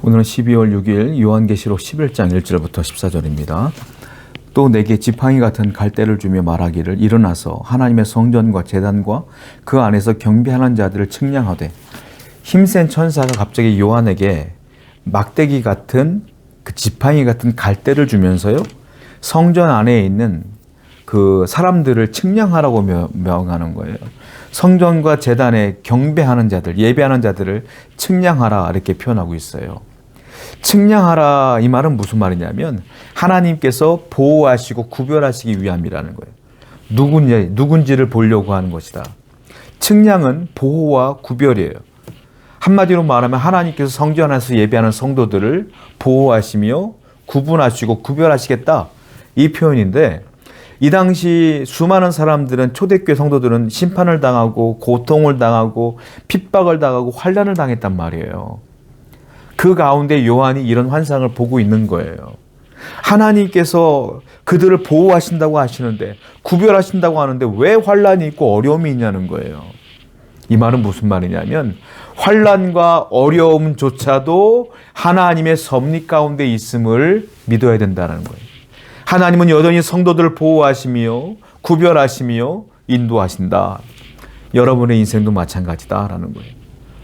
오늘은 12월 6일 요한계시록 11장 1절부터 14절입니다. 또 내게 지팡이 같은 갈대를 주며 말하기를 일어나서 하나님의 성전과 제단과 그 안에서 경배하는 자들을 측량하되, 힘센 천사가 갑자기 요한에게 막대기 같은 그 지팡이 같은 갈대를 주면서요, 성전 안에 있는 그 사람들을 측량하라고 명하는 거예요. 성전과 제단에 경배하는 자들, 예배하는 자들을 측량하라, 이렇게 표현하고 있어요. 측량하라, 이 말은 무슨 말이냐면 하나님께서 보호하시고 구별하시기 위함이라는 거예요. 누군지를 보려고 하는 것이다. 측량은 보호와 구별이에요. 한마디로 말하면 하나님께서 성전 안에서 예배하는 성도들을 보호하시며 구분하시고 구별하시겠다, 이 표현인데, 이 당시 수많은 사람들은, 초대교회 성도들은 심판을 당하고 고통을 당하고 핍박을 당하고 환난을 당했단 말이에요. 그 가운데 요한이 이런 환상을 보고 있는 거예요. 하나님께서 그들을 보호하신다고 하시는데, 구별하신다고 하는데 왜 환난이 있고 어려움이 있냐는 거예요. 이 말은 무슨 말이냐면 환난과 어려움조차도 하나님의 섭리 가운데 있음을 믿어야 된다는 거예요. 하나님은 여전히 성도들을 보호하시며 구별하시며 인도하신다. 여러분의 인생도 마찬가지다라는 거예요.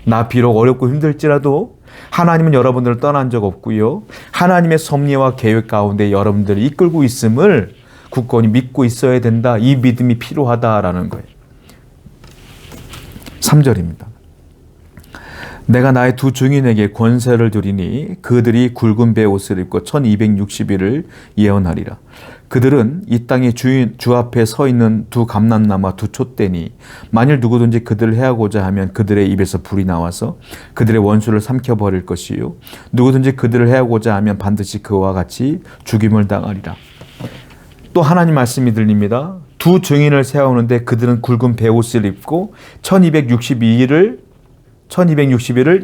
나 비록 어렵고 힘들지라도 하나님은 여러분들을 떠난 적 없고요, 하나님의 섭리와 계획 가운데 여러분들을 이끌고 있음을 굳건히 믿고 있어야 된다. 이 믿음이 필요하다라는 거예요. 3절입니다. 내가 나의 두 증인에게 권세를 주리니 그들이 굵은 베옷을 입고 1260일을 예언하리라. 그들은 이 땅의 주 앞에 서 있는 두 감람나무와 두 촛대니, 만일 누구든지 그들을 해하고자 하면 그들의 입에서 불이 나와서 그들의 원수를 삼켜버릴 것이요, 누구든지 그들을 해하고자 하면 반드시 그와 같이 죽임을 당하리라. 또 하나님 말씀이 들립니다. 두 증인을 세우는데 그들은 굵은 베옷을 입고 1260일을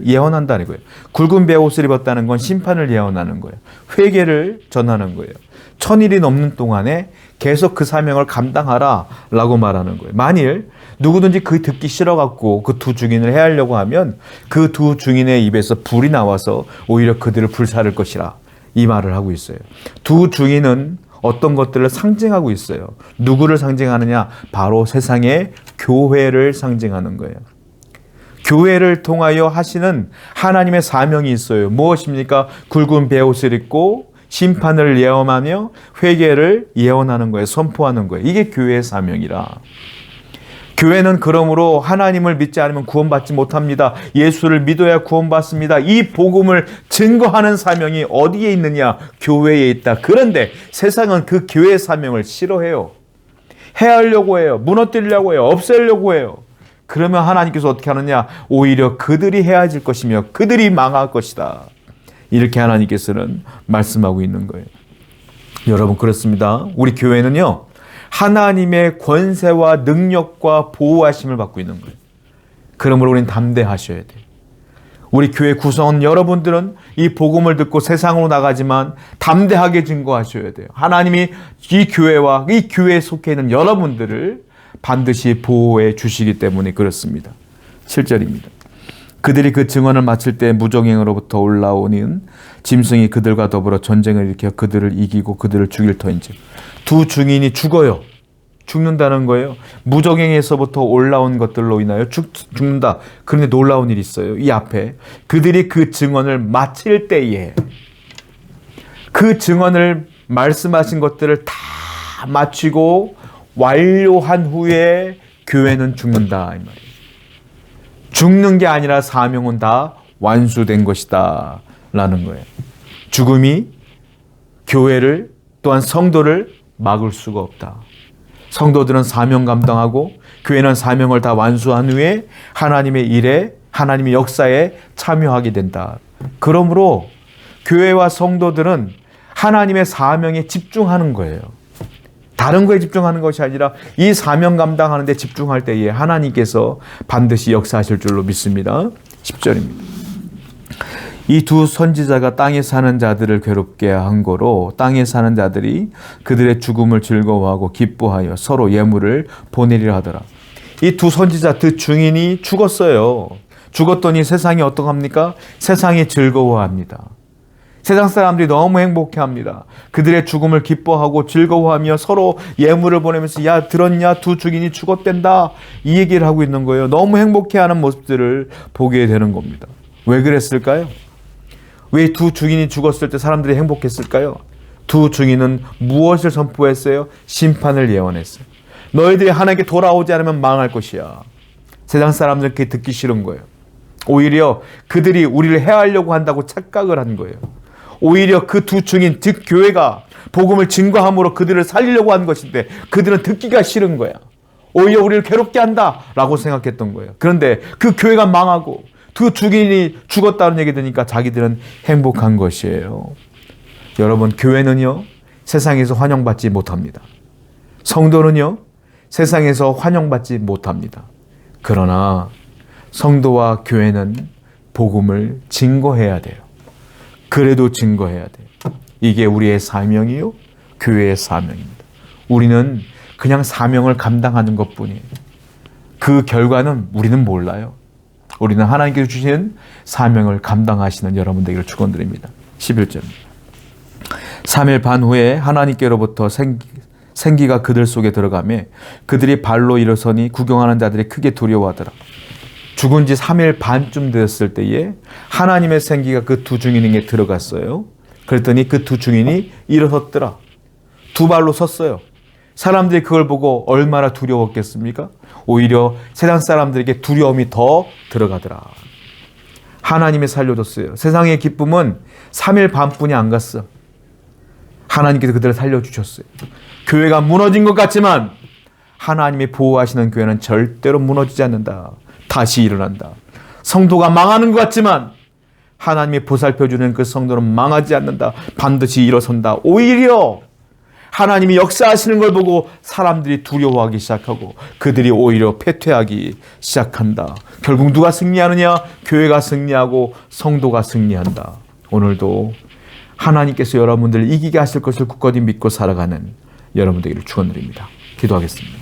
예언한다는 거예요. 굵은 베옷을 입었다는 건 심판을 예언하는 거예요. 회개를 전하는 거예요. 1000일이 넘는 동안에 계속 그 사명을 감당하라 라고 말하는 거예요. 만일 누구든지 그 듣기 싫어갖고 그 두 증인을 해하려고 하면 그 두 증인의 입에서 불이 나와서 오히려 그들을 불사를 것이라, 이 말을 하고 있어요. 두 증인은 어떤 것들을 상징하고 있어요. 누구를 상징하느냐? 바로 세상의 교회를 상징하는 거예요. 교회를 통하여 하시는 하나님의 사명이 있어요. 무엇입니까? 굵은 베옷을 입고 심판을 예언하며 회개를 예언하는 거예요. 선포하는 거예요. 이게 교회의 사명이라. 교회는 그러므로 하나님을 믿지 않으면 구원받지 못합니다. 예수를 믿어야 구원받습니다. 이 복음을 증거하는 사명이 어디에 있느냐? 교회에 있다. 그런데 세상은 그 교회의 사명을 싫어해요. 해하려고 해요. 무너뜨리려고 해요. 없애려고 해요. 그러면 하나님께서 어떻게 하느냐? 오히려 그들이 헤어질 것이며 그들이 망할 것이다. 이렇게 하나님께서는 말씀하고 있는 거예요. 여러분, 그렇습니다. 우리 교회는요, 하나님의 권세와 능력과 보호하심을 받고 있는 거예요. 그러므로 우리는 담대하셔야 돼요. 우리 교회 구성원 여러분들은 이 복음을 듣고 세상으로 나가지만 담대하게 증거하셔야 돼요. 하나님이 이 교회와 이 교회에 속해 있는 여러분들을 반드시 보호해 주시기 때문에 그렇습니다. 7절입니다. 그들이 그 증언을 마칠 때 무정행으로부터 올라오는 짐승이 그들과 더불어 전쟁을 일으켜 그들을 이기고 그들을 죽일 터인즉. 두 증인이 죽어요. 죽는다는 거예요. 무정행에서부터 올라온 것들로 인하여 죽는다. 그런데 놀라운 일이 있어요. 이 앞에 그들이 그 증언을 마칠 때에, 그 증언을 말씀하신 것들을 다 마치고 완료한 후에 교회는 죽는다, 이 말이에요. 죽는 게 아니라 사명은 다 완수된 것이다 라는 거예요. 죽음이 교회를, 또한 성도를 막을 수가 없다. 성도들은 사명 감당하고 교회는 사명을 다 완수한 후에 하나님의 일에, 하나님의 역사에 참여하게 된다. 그러므로 교회와 성도들은 하나님의 사명에 집중하는 거예요. 다른 거에 집중하는 것이 아니라 이 사명 감당하는 데 집중할 때에 하나님께서 반드시 역사하실 줄로 믿습니다. 10절입니다. 이 두 선지자가 땅에 사는 자들을 괴롭게 한 거로 땅에 사는 자들이 그들의 죽음을 즐거워하고 기뻐하여 서로 예물을 보내리라 하더라. 이 두 선지자, 두 증인이 죽었어요. 죽었더니 세상이 어떡합니까? 세상이 즐거워합니다. 세상 사람들이 너무 행복해합니다. 그들의 죽음을 기뻐하고 즐거워하며 서로 예물을 보내면서 야 들었냐? 두 증인이 죽었댄다. 이 얘기를 하고 있는 거예요. 너무 행복해하는 모습들을 보게 되는 겁니다. 왜 그랬을까요? 왜 두 증인이 죽었을 때 사람들이 행복했을까요? 두 증인은 무엇을 선포했어요? 심판을 예언했어요. 너희들이 하나님께 돌아오지 않으면 망할 것이야. 세상 사람들은 그게 듣기 싫은 거예요. 오히려 그들이 우리를 해하려고 한다고 착각을 한 거예요. 오히려 그 두 증인, 즉 교회가 복음을 증거함으로 그들을 살리려고 한 것인데 그들은 듣기가 싫은 거야. 오히려 우리를 괴롭게 한다라고 생각했던 거예요. 그런데 그 교회가 망하고 두 증인이 죽었다는 얘기 들으니까 자기들은 행복한 것이에요. 여러분, 교회는요 세상에서 환영받지 못합니다. 성도는요 세상에서 환영받지 못합니다. 그러나 성도와 교회는 복음을 증거해야 돼요. 그래도 증거해야 돼요. 이게 우리의 사명이요 교회의 사명입니다. 우리는 그냥 사명을 감당하는 것뿐이에요. 그 결과는 우리는 몰라요. 우리는 하나님께서 주신 사명을 감당하시는 여러분 되기를 축원드립니다. 11절 3일 반 후에 하나님께로부터 생기가 그들 속에 들어가매 그들이 발로 일어서니 구경하는 자들이 크게 두려워하더라. 죽은 지 3일 반쯤 되었을 때에 하나님의 생기가 그 두 증인에게 들어갔어요. 그랬더니 그 두 증인이 일어섰더라. 두 발로 섰어요. 사람들이 그걸 보고 얼마나 두려웠겠습니까? 오히려 세상 사람들에게 두려움이 더 들어가더라. 하나님이 살려줬어요. 세상의 기쁨은 3일 반뿐이 안 갔어. 하나님께서 그들을 살려주셨어요. 교회가 무너진 것 같지만 하나님이 보호하시는 교회는 절대로 무너지지 않는다. 다시 일어난다. 성도가 망하는 것 같지만 하나님이 보살펴주는 그 성도는 망하지 않는다. 반드시 일어선다. 오히려 하나님이 역사하시는 걸 보고 사람들이 두려워하기 시작하고 그들이 오히려 패퇴하기 시작한다. 결국 누가 승리하느냐? 교회가 승리하고 성도가 승리한다. 오늘도 하나님께서 여러분들을 이기게 하실 것을 굳건히 믿고 살아가는 여러분 되기를 축원드립니다. 기도하겠습니다.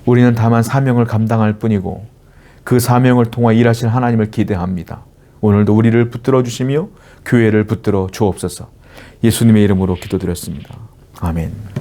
우리는 다만 사명을 감당할 뿐이고 그 사명을 통해 일하실 하나님을 기대합니다. 오늘도 우리를 붙들어 주시며 교회를 붙들어 주옵소서. 예수님의 이름으로 기도드렸습니다. 아멘.